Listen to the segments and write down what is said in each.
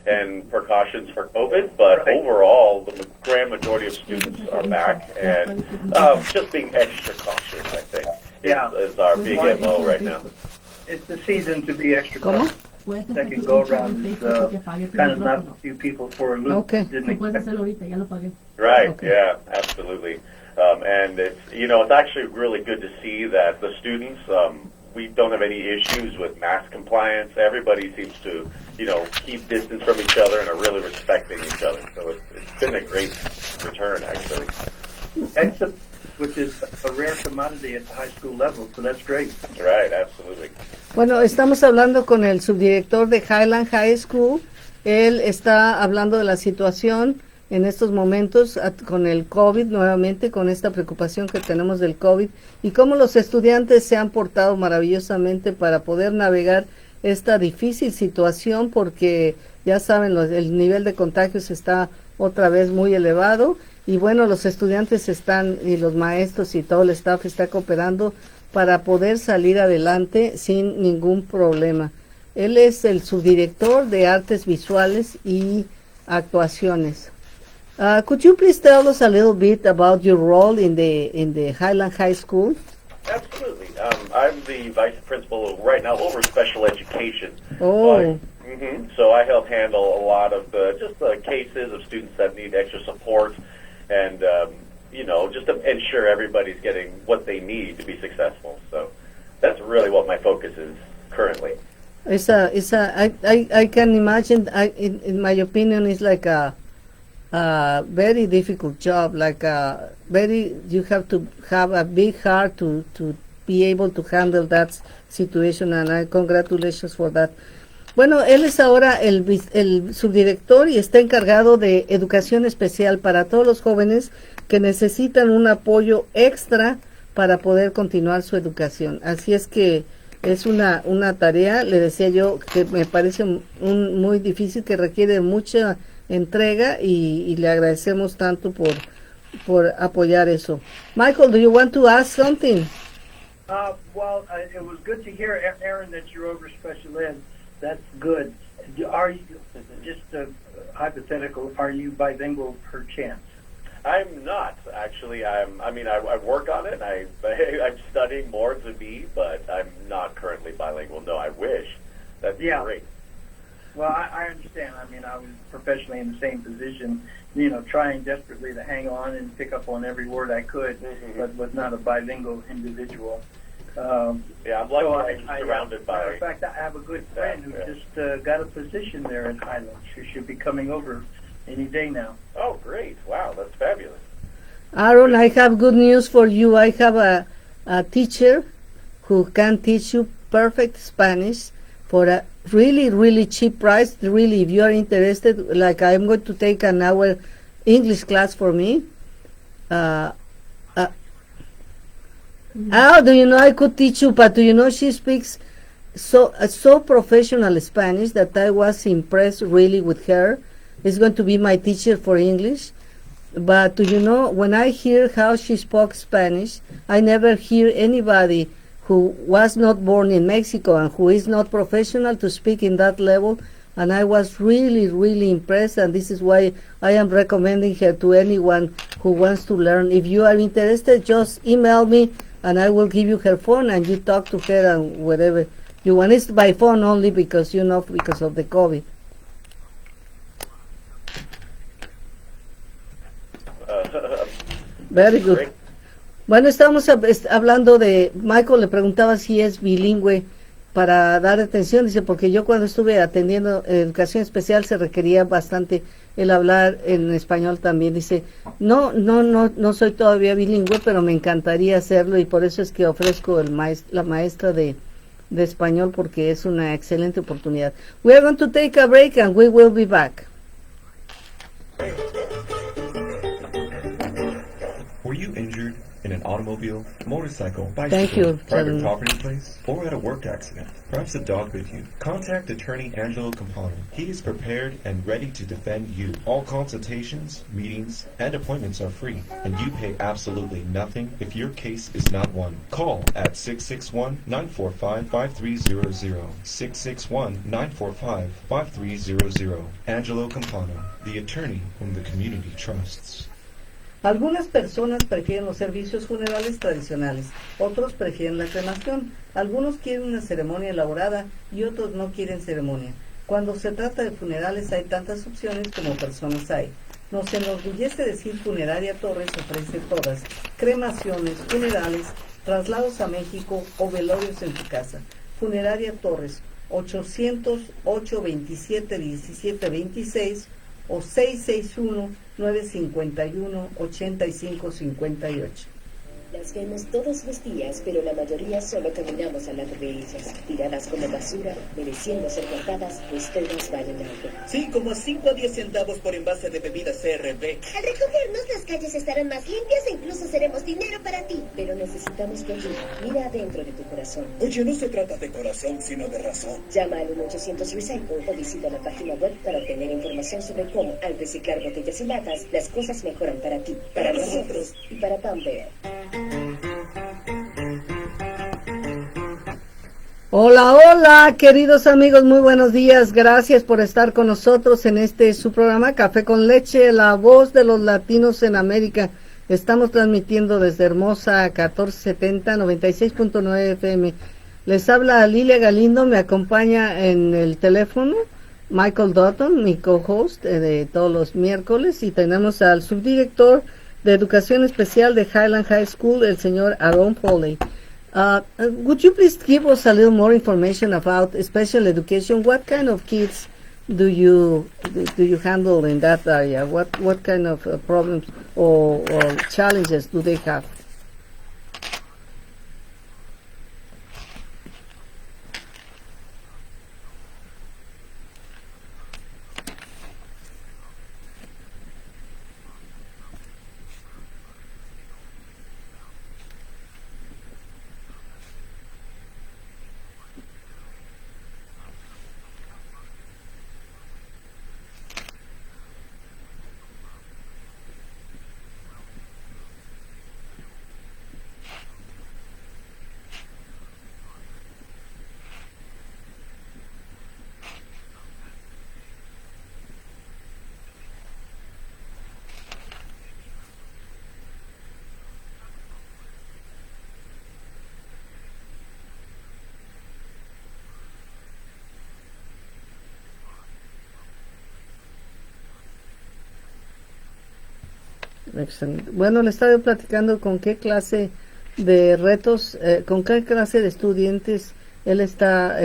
and precautions for COVID, but overall, the grand majority of students are back, and just being extra cautious, I think, is our big MO right now. It's the season to be extra cautious. Second go around is kind of not a few people for a loop. Okay. Right, Okay. yeah, absolutely. And it's actually really good to see that the students, we don't have any issues with mask compliance. Everybody seems to, keep distance from each other and are really respecting each other. So it's been a great return, actually. Except, which is a rare commodity at the high school level, so that's great. Right, absolutely. Bueno, estamos hablando con el subdirector de Highland High School. Él está hablando de la situación en estos momentos con el COVID, nuevamente con esta preocupación que tenemos del COVID y cómo los estudiantes se han portado maravillosamente para poder navegar esta difícil situación, porque ya saben, el nivel de contagios está otra vez muy elevado y bueno, los estudiantes están y los maestros y todo el staff está cooperando para poder salir adelante sin ningún problema. Él es el subdirector de Artes Visuales y Actuaciones. Could you please tell us a little bit about your role in the Highland High School? Absolutely. I'm the vice principal right now over special education. Oh. So I help handle a lot of the cases of students that need extra support, and just to ensure everybody's getting what they need to be successful. So that's really what my focus is currently. I can imagine. In my opinion, it's like a very difficult job. You have to have a big heart to be able to handle that situation, and congratulations for that. Bueno, él es ahora el subdirector y está encargado de educación especial para todos los jóvenes que necesitan un apoyo extra para poder continuar su educación. Así es que es una tarea, le decía yo, que me parece muy difícil, que requiere mucha entrega y le agradecemos tanto por apoyar eso. Michael, do you want to ask something? It was good to hear, Aaron, that you're over special ed. That's good. Are you, just hypothetical, are you bilingual per chance? I'm not, actually. I work on it. I'm studying more to be, but I'm not currently bilingual. No, I wish. That'd be great. Well, I understand. I was professionally in the same position, trying desperately to hang on and pick up on every word I could, but was not a bilingual individual. I'm lucky I'm surrounded by... Matter of fact, I have a good friend who just got a position there in Highland. She should be coming over any day now. Oh, great. Wow, that's fabulous. Aaron, I have good news for you. I have a teacher who can teach you perfect Spanish for a really, really cheap price. Really, if you are interested, like I'm going to take an hour English class for me. Do you know I could teach you, but do you know she speaks so professional Spanish that I was impressed really with her. Is going to be my teacher for English. But do you know, when I hear how she spoke Spanish, I never hear anybody who was not born in Mexico and who is not professional to speak in that level. And I was really, really impressed, and this is why I am recommending her to anyone who wants to learn. If you are interested, just email me, and I will give you her phone, and you talk to her and whatever you want. It's by phone only because, because of the COVID. Very good. Great. Bueno, estamos hablando de... Michael le preguntaba si es bilingüe para dar atención. Dice, porque yo cuando estuve atendiendo educación especial se requería bastante el hablar en español también. Dice, no soy todavía bilingüe, pero me encantaría hacerlo, y por eso es que ofrezco la maestra de español, porque es una excelente oportunidad. We are going to take a break and we will be back. Were you injured in an automobile, motorcycle, Thank you, bicycle, private gentlemen. property place, or at a work accident, perhaps a dog bit you, contact attorney Angelo Campano. He is prepared and ready to defend you. All consultations, meetings, and appointments are free, and you pay absolutely nothing if your case is not won. Call at 661-945-5300, 661-945-5300. Angelo Campano, the attorney whom the community trusts. Algunas personas prefieren los servicios funerales tradicionales, otros prefieren la cremación, algunos quieren una ceremonia elaborada y otros no quieren ceremonia. Cuando se trata de funerales hay tantas opciones como personas hay. Nos enorgullece decir Funeraria Torres ofrece todas: cremaciones, funerales, traslados a México o velorios en tu casa. Funeraria Torres, 800-827-1726 o 661-951-8558. Las vemos todos los días, pero la mayoría solo caminamos al lado de ellas, tiradas como basura, mereciendo ser cortadas, pues todas valen algo. Sí, como a 5 a 10 centavos por envase de bebida CRB. Al recogernos, las calles estarán más limpias e incluso seremos dinero para ti. Pero necesitamos tu ayuda. Mira adentro de tu corazón. Oye, no se trata de corazón, sino de razón. Llama al 1-800-RECYCLE o visita la página web para obtener información sobre cómo, al reciclar botellas y latas, las cosas mejoran para ti, para nosotros y para Pam Bear. Hola, hola, queridos amigos, muy buenos días. Gracias por estar con nosotros en su programa Café con Leche, la voz de los latinos en América. Estamos transmitiendo desde Hermosa 1470, 96.9 FM. Les habla Lilia Galindo, me acompaña en el teléfono Michael Dutton, mi co-host de todos los miércoles, y tenemos al subdirector de Educación Especial de Highland High School, el señor Aaron Foley. Would you please give us a little more information about special education? What kind of kids do you handle in that area? What kind of problems or challenges do they have? Excelente. Bueno, le estaba platicando con qué clase de retos, con qué clase de estudiantes él está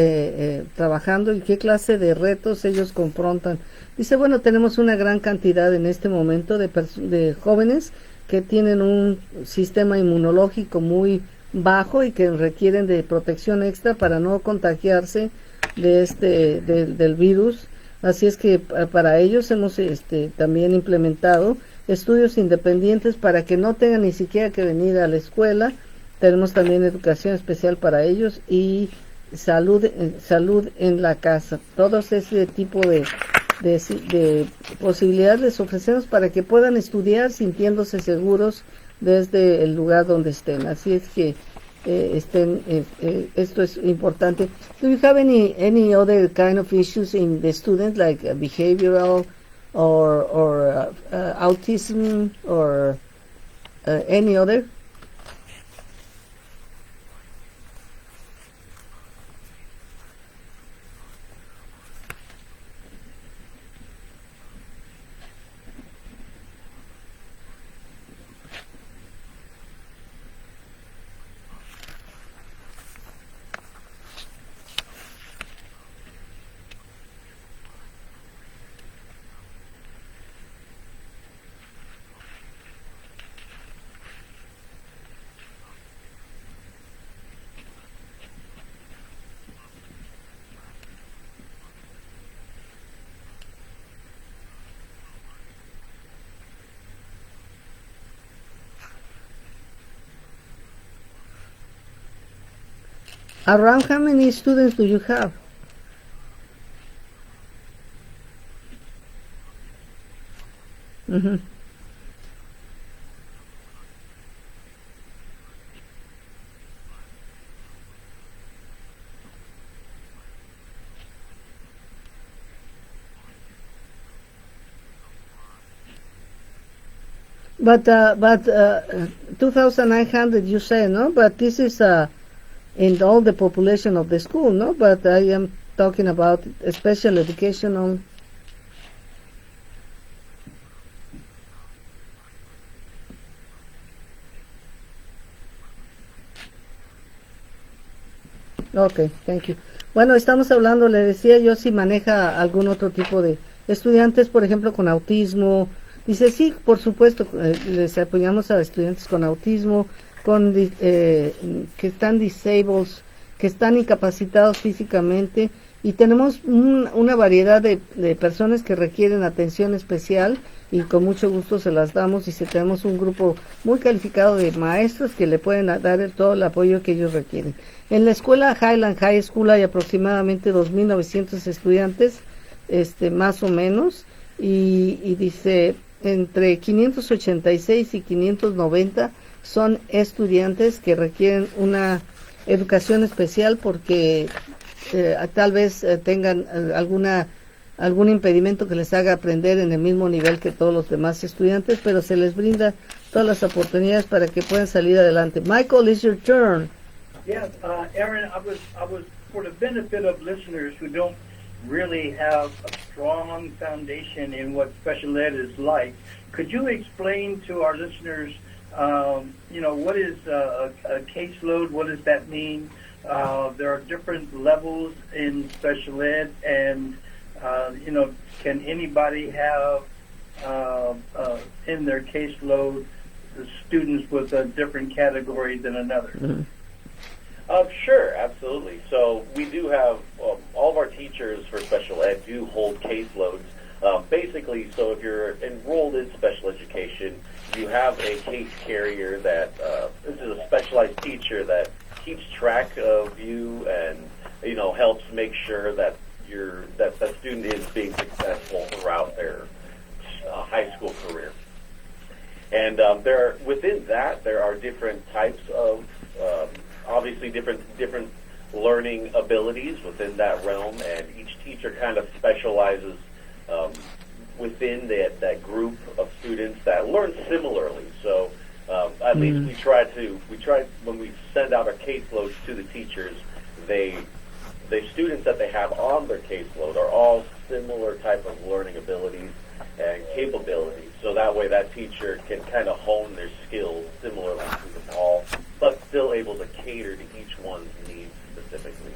trabajando y qué clase de retos ellos confrontan. Dice, bueno, tenemos una gran cantidad en este momento de jóvenes que tienen un sistema inmunológico muy bajo y que requieren de protección extra para no contagiarse de del virus. Así es que para ellos hemos también implementado estudios independientes para que no tengan ni siquiera que venir a la escuela. Tenemos también educación especial para ellos y salud en la casa. Todos ese tipo de posibilidades les ofrecemos para que puedan estudiar sintiéndose seguros desde el lugar donde estén. Así es que esto es importante. Do you have any other kind of issues in the students, like behavioral or autism or any other? Around how many students do you have? Mhm. But 2,900 you say, no? But this is in all the population of the school, no? But I am talking about special educational. Okay, thank you. Bueno, estamos hablando, le decía yo, si maneja algún otro tipo de estudiantes, por ejemplo, con autismo. Dice, sí, por supuesto, les apoyamos a estudiantes con autismo, que están disabled, que están incapacitados físicamente, y tenemos una variedad de personas que requieren atención especial, y con mucho gusto se las damos, y tenemos un grupo muy calificado de maestros que le pueden dar todo el apoyo que ellos requieren. En la escuela Highland High School hay aproximadamente 2,900 estudiantes, más o menos, y dice, entre 586 y 590 son estudiantes que requieren una educación especial porque tal vez tengan algún impedimento que les haga aprender en el mismo nivel que todos los demás estudiantes, pero se les brinda todas las oportunidades para que puedan salir adelante. Michael, it's your turn. Yes, Aaron, I was for the benefit of listeners who don't really have a strong foundation in what special ed is like. Could you explain to our listeners, what is a caseload? What does that mean? There are different levels in special ed, and can anybody have in their caseload the students with a different category than another? Mm-hmm. Sure, absolutely. So we do have, all of our teachers for special ed do hold caseloads. Basically, so if you're enrolled in special education, you have a case carrier that, this is a specialized teacher that keeps track of you and, helps make sure that that student is being successful throughout their high school career. And within that, there are different types of obviously different learning abilities within that realm, and each teacher kind of specializes within that group of students that learn similarly. So at least we try when we send out our caseloads to the teachers, the students that they have on their caseload are all similar type of learning abilities and capabilities. So that way that teacher can kind of hone their skills similarly to them all, but still able to cater to each one's needs specifically.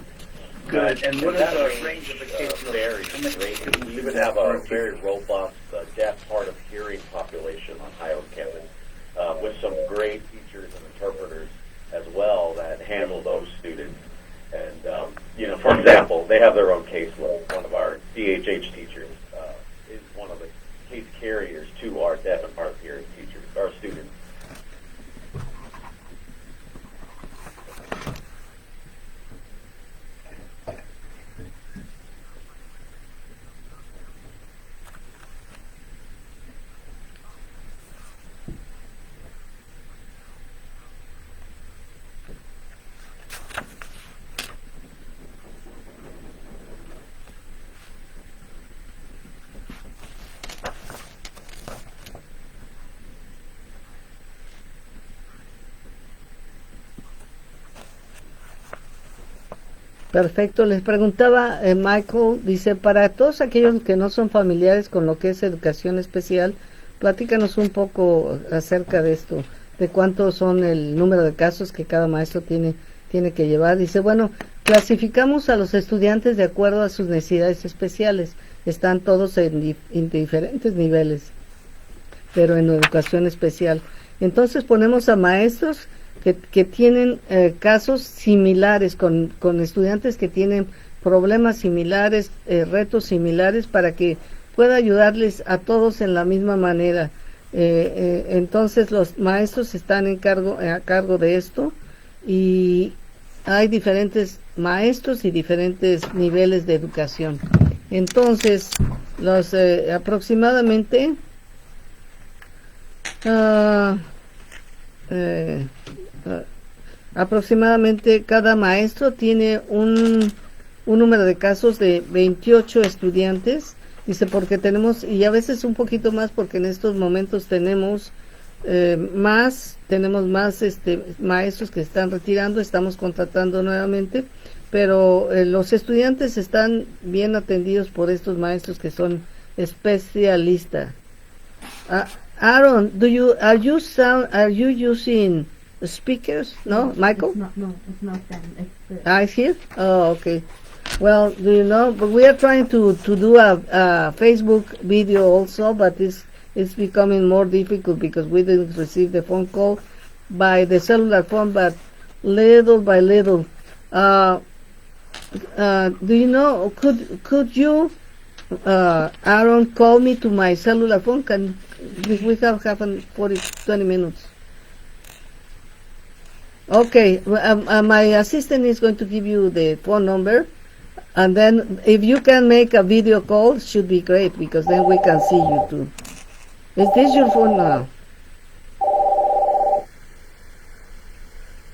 Good. And what is the range of the caseload? Varies greatly. We even have a very robust deaf, hard of hearing population on Highland campus, with some great teachers and interpreters as well that handle those students. And for example, they have their own caseload. One of our DHH teachers is one of the case carriers to our deaf and hard of hearing teachers, our students. Perfecto, les preguntaba Michael, dice, para todos aquellos que no son familiares con lo que es educación especial, platícanos un poco acerca de esto, de cuántos son el número de casos que cada maestro tiene que llevar. Dice, bueno, clasificamos a los estudiantes de acuerdo a sus necesidades especiales, están todos en diferentes niveles, pero en educación especial. Entonces ponemos a maestros que tienen casos similares, con estudiantes que tienen problemas similares, retos similares, para que pueda ayudarles a todos en la misma manera. Entonces los maestros están a cargo de esto, y hay diferentes maestros y diferentes niveles de educación. Entonces, los aproximadamente aproximadamente cada maestro tiene un número de casos de 28 estudiantes, dice, porque tenemos, y a veces un poquito más, porque en estos momentos tenemos más maestros que están retirando, estamos contratando nuevamente, pero los estudiantes están bien atendidos por estos maestros que son especialistas. Aaron, are you using speakers? No, Michael? It's not them. It's I hear. Oh, okay. Well, do you know? But we are trying to do a Facebook video also, but it's becoming more difficult because we didn't receive the phone call by the cellular phone, but little by little. Do you know? Could you, Aaron, call me to my cellular phone? Can we have 20 minutes? Okay, my assistant is going to give you the phone number, and then if you can make a video call, should be great, because then we can see you too. Is this your phone now?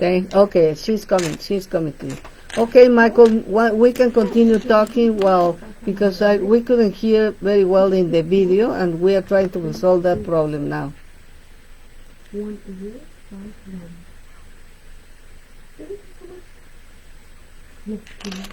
Okay, she's coming to you. Okay, Michael, we can continue talking because we couldn't hear very well in the video, and we are trying to resolve that problem now. 1051. Yes, please.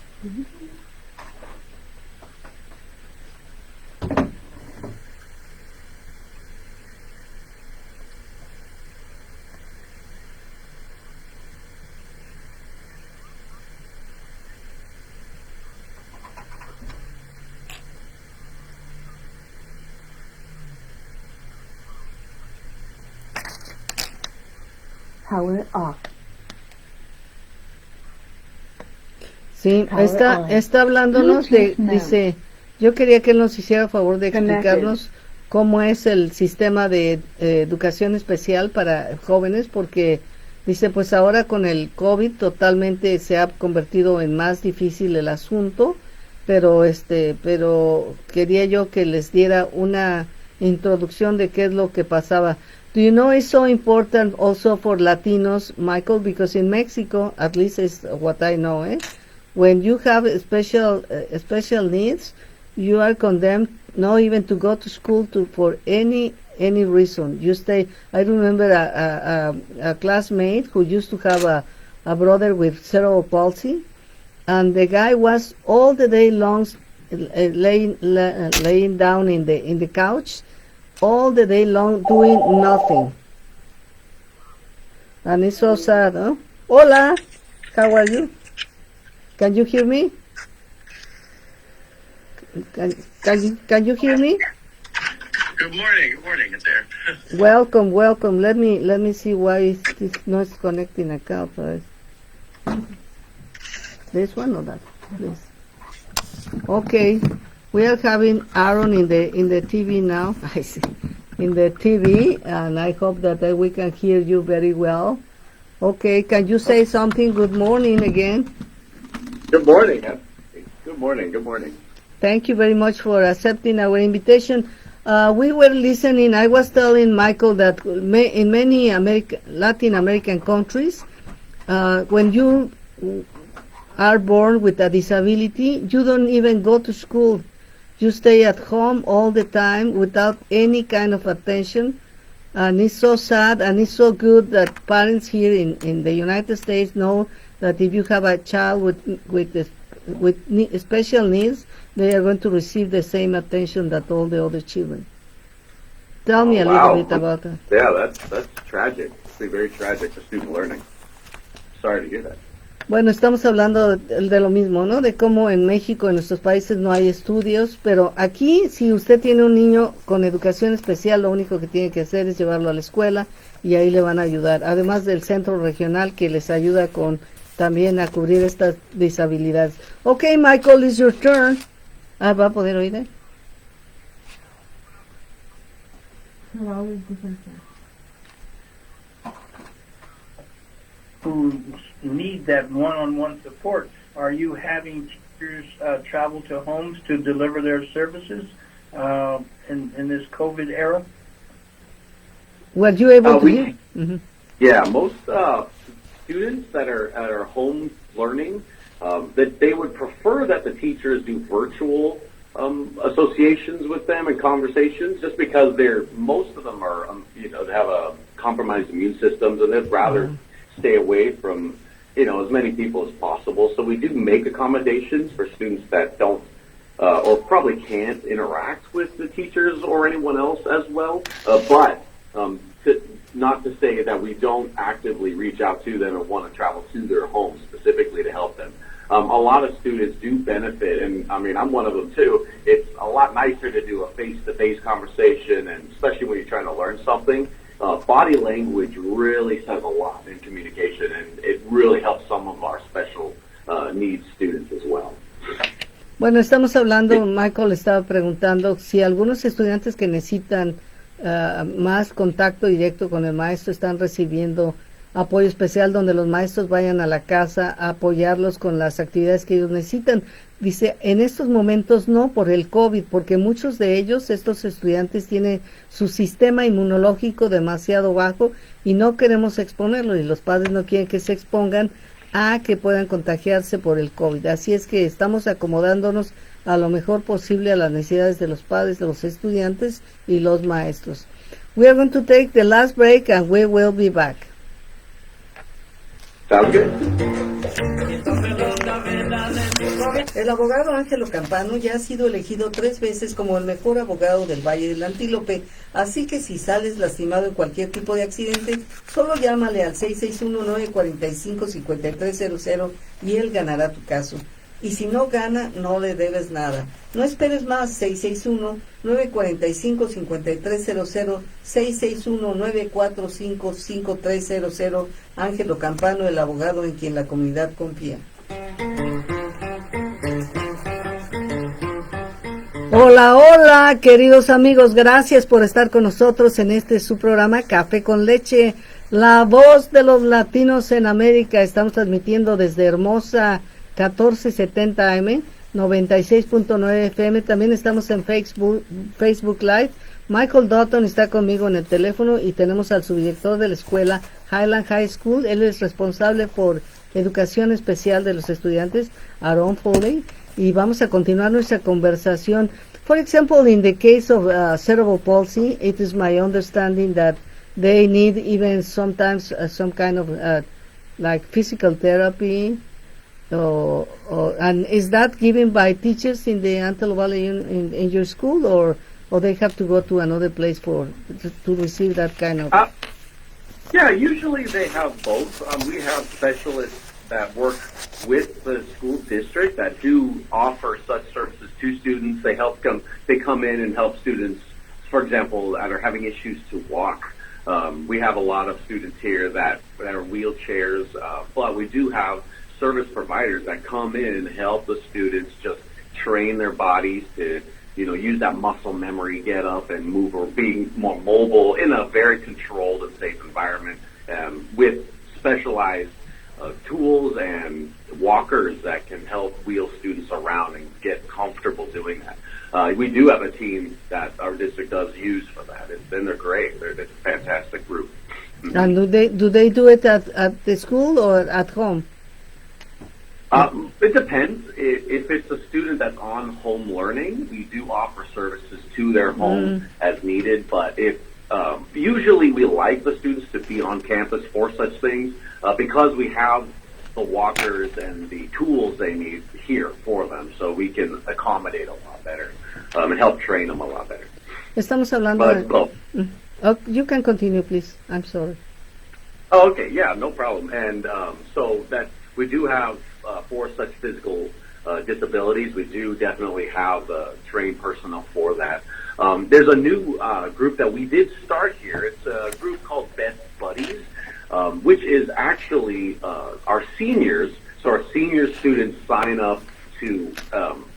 Power off. Sí, está hablándonos dice, yo quería que él nos hiciera favor de explicarnos cómo es el sistema de educación especial para jóvenes, porque dice, pues ahora con el COVID totalmente se ha convertido en más difícil el asunto, pero quería yo que les diera una introducción de qué es lo que pasaba. Do you know it's so important also for Latinos, Michael, because in Mexico, at least is what I know, when you have special needs, you are condemned not even to go to school for any reason. You stay. I remember a classmate who used to have a brother with cerebral palsy, and the guy was all the day long laying down in the couch, all the day long doing nothing. And it's so sad, huh? Hola, how are you? Can you hear me? Can you hear me? Good morning, it's Aaron. Welcome. Let me see why this not connecting account. This one or that, please. Okay, we are having Aaron in the TV now. I see, in the TV, and I hope that we can hear you very well. Okay, can you say something? Good morning again. Good morning. Good morning. Thank you very much for accepting our invitation. We were listening. I was telling Michael that in many Latin American countries, when you are born with a disability, you don't even go to school. You stay at home all the time without any kind of attention. And it's so sad, and it's so good that parents here in the United States know that if you have a child with special needs, they are going to receive the same attention that all the other children. Tell me a little bit about that. Yeah, that's tragic. It's very tragic for student learning. Sorry to hear that. Bueno, estamos hablando de lo mismo, ¿no? De cómo en México, en nuestros países, no hay estudios, pero aquí, si usted tiene un niño con educación especial, lo único que tiene que hacer es llevarlo a la escuela y ahí le van a ayudar. Además del centro regional que les ayuda también a cubrir estas disabilidades. Okay, Michael, it's your turn. ¿Va a poder oír él? who need that one-on-one support, are you having teachers travel to homes to deliver their services in this COVID era? Were you able to we- hear? Mhm. Yeah, most students that are home learning, that they would prefer that the teachers do virtual associations with them and conversations, just because most of them are they have a compromised immune systems, and they'd rather stay away from as many people as possible. So we do make accommodations for students that don't or probably can't interact with the teachers or anyone else as well. But not to say that we don't actively reach out to them and want to travel to their homes specifically to help them. A lot of students do benefit, and I mean, I'm one of them too. It's a lot nicer to do a face-to-face conversation, and especially when you're trying to learn something. Body language really says a lot in communication, and it really helps some of our special needs students as well. Bueno, estamos hablando, Michael estaba preguntando si algunos estudiantes que necesitan más contacto directo con el maestro están recibiendo apoyo especial, donde los maestros vayan a la casa a apoyarlos con las actividades que ellos necesitan. Dice, en estos momentos no, por el COVID, porque muchos de ellos, estos estudiantes, tienen su sistema inmunológico demasiado bajo y no queremos exponerlo, y los padres no quieren que se expongan a que puedan contagiarse por el COVID. Así es que estamos acomodándonos a lo mejor posible a las necesidades de los padres, de los estudiantes y los maestros. We are going to take the last break and we will be back. Sounds good. El abogado Ángelo Campano ya ha sido elegido 3 veces como el mejor abogado del Valle del Antílope, así que si sales lastimado en cualquier tipo de accidente, solo llámale al 661-945-5300 y él ganará tu caso. Y si no gana, no le debes nada. No esperes más, 661-945-5300, 661-945-5300, Ángelo Campano, el abogado en quien la comunidad confía. Hola, hola, queridos amigos, gracias por estar con nosotros en este su programa Café con Leche, la voz de los latinos en América. Estamos transmitiendo desde Hermosa 1470 AM, 96.9 FM. También estamos en Facebook Live. Michael Dutton está conmigo en el teléfono y tenemos al subdirector de la escuela Highland High School. Él es responsable por educación especial de los estudiantes, Aaron Foley, y vamos a continuar nuestra conversación. For example, in the case of cerebral palsy, it is my understanding that they need even sometimes some kind of like physical therapy. And is that given by teachers in the Antelope Valley in your school, or they have to go to another place to receive that kind of? Yeah, usually they have both. We have specialists that work with the school district that do offer such services to students. They come in and help students, for example, that are having issues to walk. We have a lot of students here that are wheelchairs, but we do have service providers that come in and help the students just train their bodies to, use that muscle memory, get up and move, or being more mobile in a very controlled and safe environment, with specialized tools and walkers that can help wheel students around and get comfortable doing that. We do have a team that our district does use for that, and they're great. It's a fantastic group. And do they do it at the school or at home? It depends. If it's a student that's on home learning, we do offer services to their home as needed. But if usually we like the students to be on campus for such things because we have the walkers and the tools they need here for them, so we can accommodate a lot better and help train them a lot better. Estamos hablando de... Oh, you can continue, please. I'm sorry. Oh, okay. Yeah, no problem. And so that we do have for such physical disabilities, we do definitely have trained personnel for that. There's a new group that we did start here. It's a group called Best Buddies, which is actually our seniors. So our senior students sign up to,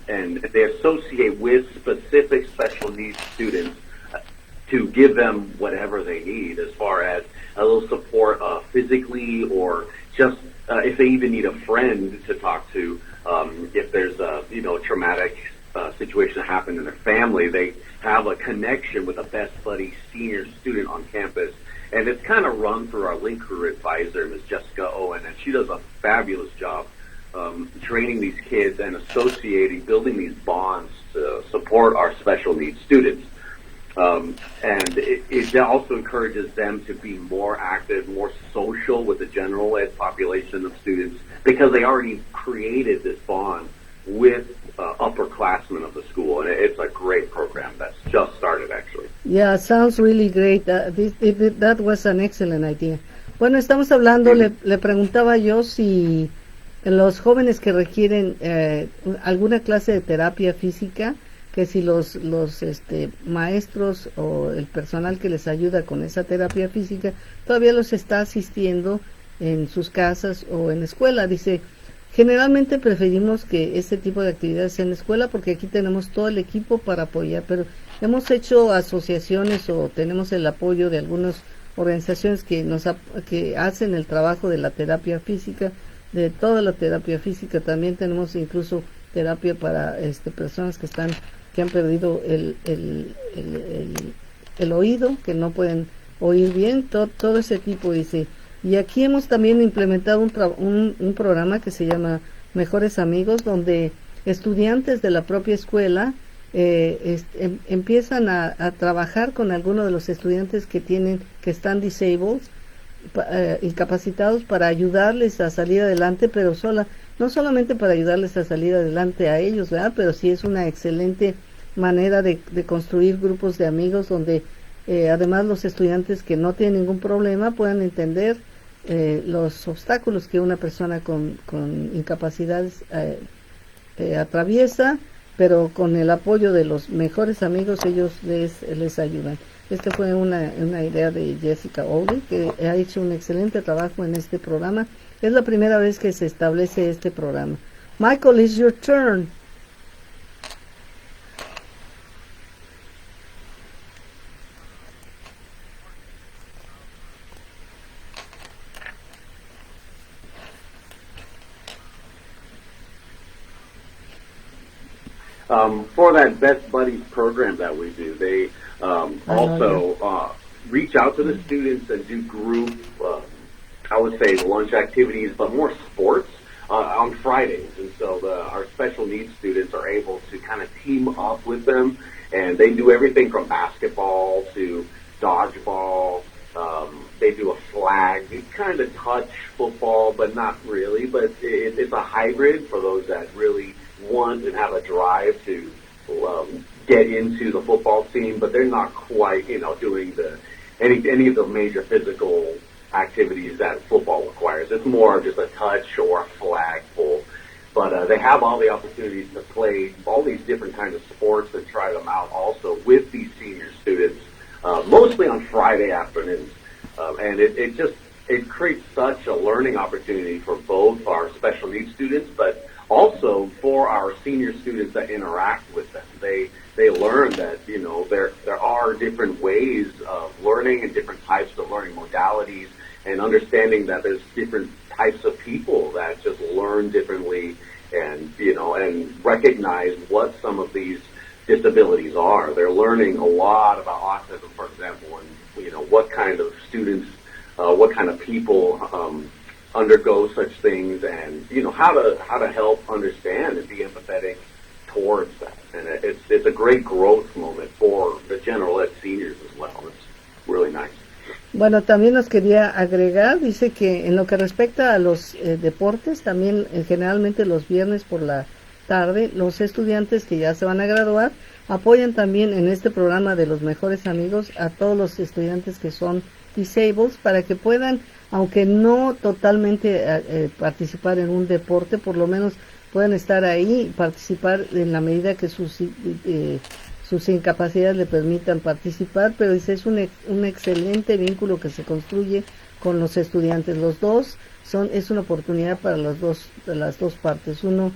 and they associate with specific special needs students to give them whatever they need as far as a little support physically or just if they even need a friend to talk to, if there's a traumatic situation that happened in their family, they have a connection with a best buddy senior student on campus. And it's kind of run through our link career advisor, Ms. Jessica Owen, and she does a fabulous job training these kids and building these bonds to support our special needs students. And it also encourages them to be more active, more social with the general ed population of students, because they already created this bond with upperclassmen of the school. And it's a great program that's just started, actually. Yeah, sounds really great. That was an excellent idea. Bueno, estamos hablando, le preguntaba yo si los jóvenes que requieren alguna clase de terapia física, que si los maestros o el personal que les ayuda con esa terapia física todavía los está asistiendo en sus casas o en la escuela. Dice, generalmente preferimos que este tipo de actividades sea en la escuela porque aquí tenemos todo el equipo para apoyar, pero hemos hecho asociaciones o tenemos el apoyo de algunas organizaciones que hacen el trabajo de la terapia física, de toda la terapia física. También tenemos incluso terapia para personas que han perdido el oído, que no pueden oír bien, todo ese tipo, dice. Y aquí hemos también implementado un programa que se llama Mejores Amigos, donde estudiantes de la propia escuela empiezan a trabajar con algunos de los estudiantes que están disabled, incapacitados, para ayudarles a salir adelante, pero no solamente para ayudarles a salir adelante a ellos, ¿verdad? Pero sí es una excelente manera de construir grupos de amigos donde además los estudiantes que no tienen ningún problema puedan entender los obstáculos que una persona con incapacidades atraviesa, pero con el apoyo de los mejores amigos ellos les ayudan. Esta fue una idea de Jessica Foley, que ha hecho un excelente trabajo en este programa. Es la primera vez que se establece este programa. Michael, it's your turn. For that Best Buddies program that we do, they also reach out to the students and do group, I would say lunch activities, but more sports on Fridays. And so our special needs students are able to kind of team up with them, and they do everything from basketball to dodgeball. They do a flag. They kind of touch football, but not really. But it's a hybrid for those that really want and have a drive to get into the football team, but they're not quite, doing any of the major physical activities that football requires. It's more just a touch or a flag pull. But they have all the opportunities to play all these different kinds of sports and try them out also with these senior students, mostly on Friday afternoons. And it creates such a learning opportunity for both our special needs students, but also for our senior students that interact with them. They learn that, there are different ways of learning and different types of learning modalities, and understanding that there's different types of people that just learn differently, and, and recognize what some of these disabilities are. They're learning a lot about autism, for example, and, what kind of students, what kind of people undergo such things, and how to help understand and be empathetic towards that. And it's a great growth moment for the general ed seniors as well. It's really nice. Bueno, también nos quería agregar, dice que en lo que respecta a los deportes, también generalmente los viernes por la tarde, los estudiantes que ya se van a graduar apoyan también en este programa de los mejores amigos a todos los estudiantes que son disabled, para que puedan, aunque no totalmente participar en un deporte, por lo menos puedan estar ahí y participar en la medida que sus incapacidades le permitan participar. Pero dice, es un excelente vínculo que se construye con los estudiantes. Los dos es una oportunidad para las dos partes. Uno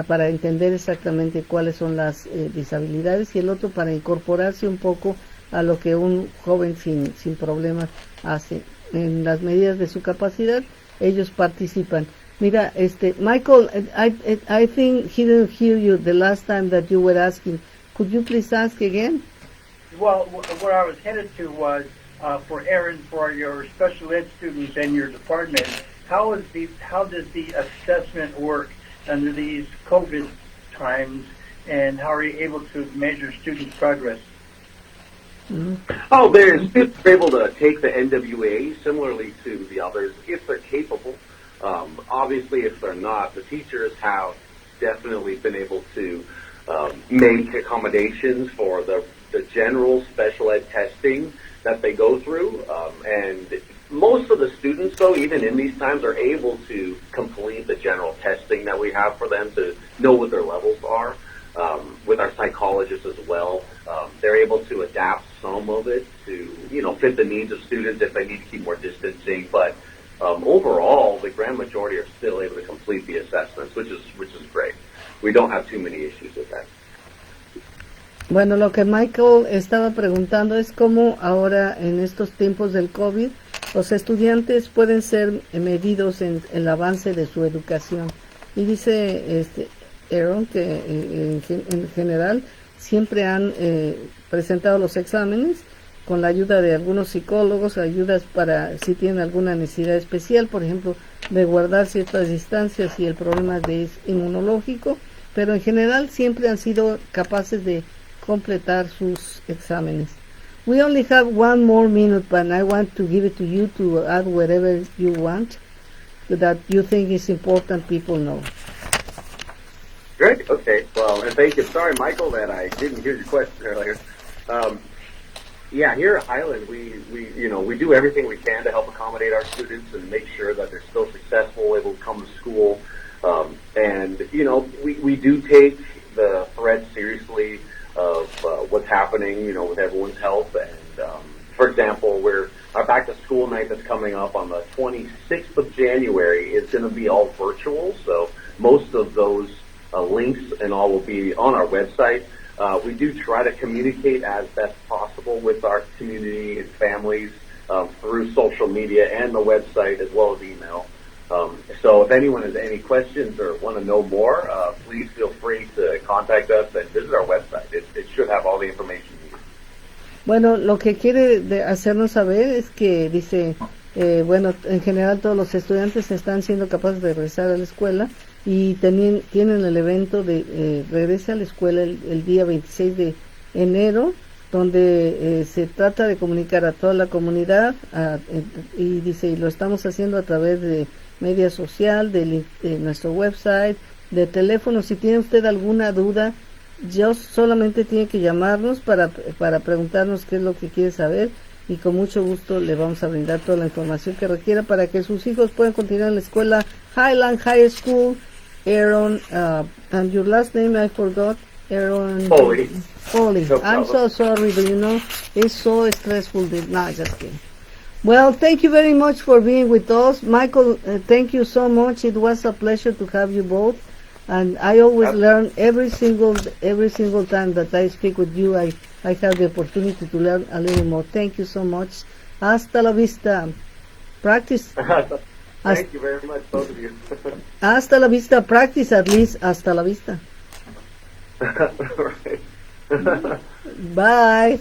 para entender exactamente cuáles son las disabilidades, y el otro para incorporarse un poco a lo que un joven sin problemas hace en las medidas de su capacidad. ellos participan. Mira, Michael, I think he didn't hear you the last time that you were asking. Could you please ask again? Well, where I was headed to was for Aaron, for your special ed students and your department. How does the assessment work under these COVID times, and how are you able to measure students' progress? Oh, students are able to take the NWA similarly to the others if they're capable. Obviously, if they're not, the teachers have definitely been able to make accommodations for the general special ed testing that they go through. And most of the students, though, even in these times, are able to complete the general testing that we have for them to know what their levels are. With our psychologists as well, they're able to adapt some of it to, fit the needs of students if they need to keep more distancing. But overall, the grand majority are still able to complete the assessments, which is great. We don't have too many issues with that. Bueno, lo que Michael estaba preguntando es cómo ahora en estos tiempos del COVID los estudiantes pueden ser medidos en el avance de su educación. Y dice Aaron que en general siempre han presentado los exámenes con la ayuda de algunos psicólogos, ayudas para si tienen alguna necesidad especial, por ejemplo, de guardar ciertas distancias y el problema inmunológico, pero en general siempre han sido capaces de completar sus exámenes. We only have one more minute, but I want to give it to you to add whatever you want that you think is important people know. Great. Okay. Well, and thank you. Sorry, Michael, that I didn't hear your question earlier. Yeah, here at Highland, we do everything we can to help accommodate our students and make sure that they're still successful, able to come to school. And we do take the threat seriously of what's happening, with everyone's health. And for example, our back to school night that's coming up on the 26th of January is going to be all virtual. So most of those links and all will be on our website. We do try to communicate as best possible with our community and families through social media and the website as well as email. So if anyone has any questions or want to know more, please feel free to contact us and visit our website. It should have all the information you need. Bueno, lo que quiere hacernos saber es que dice, en general todos los estudiantes están siendo capaces de regresar a la escuela y tienen el evento de regresa a la escuela el día 26 de enero, donde se trata de comunicar a toda la comunidad y dice, y lo estamos haciendo a través de media social, de nuestro website, de teléfono. Si tiene usted alguna duda, solamente tiene que llamarnos para preguntarnos qué es lo que quiere saber, y con mucho gusto le vamos a brindar toda la información que requiera para que sus hijos puedan continuar en la escuela Highland High School. Aaron, and your last name I forgot. Aaron Foley. No, I'm so sorry, but it's so stressful. No, just kidding. Well, thank you very much for being with us, Michael. Thank you so much. It was a pleasure to have you both, and I always learn every single time that I speak with you. I have the opportunity to learn a little more. Thank you so much. Hasta la vista. Practice. Thank you very much, both of you. Hasta la vista. Practice at least. Hasta la vista. Right. Bye.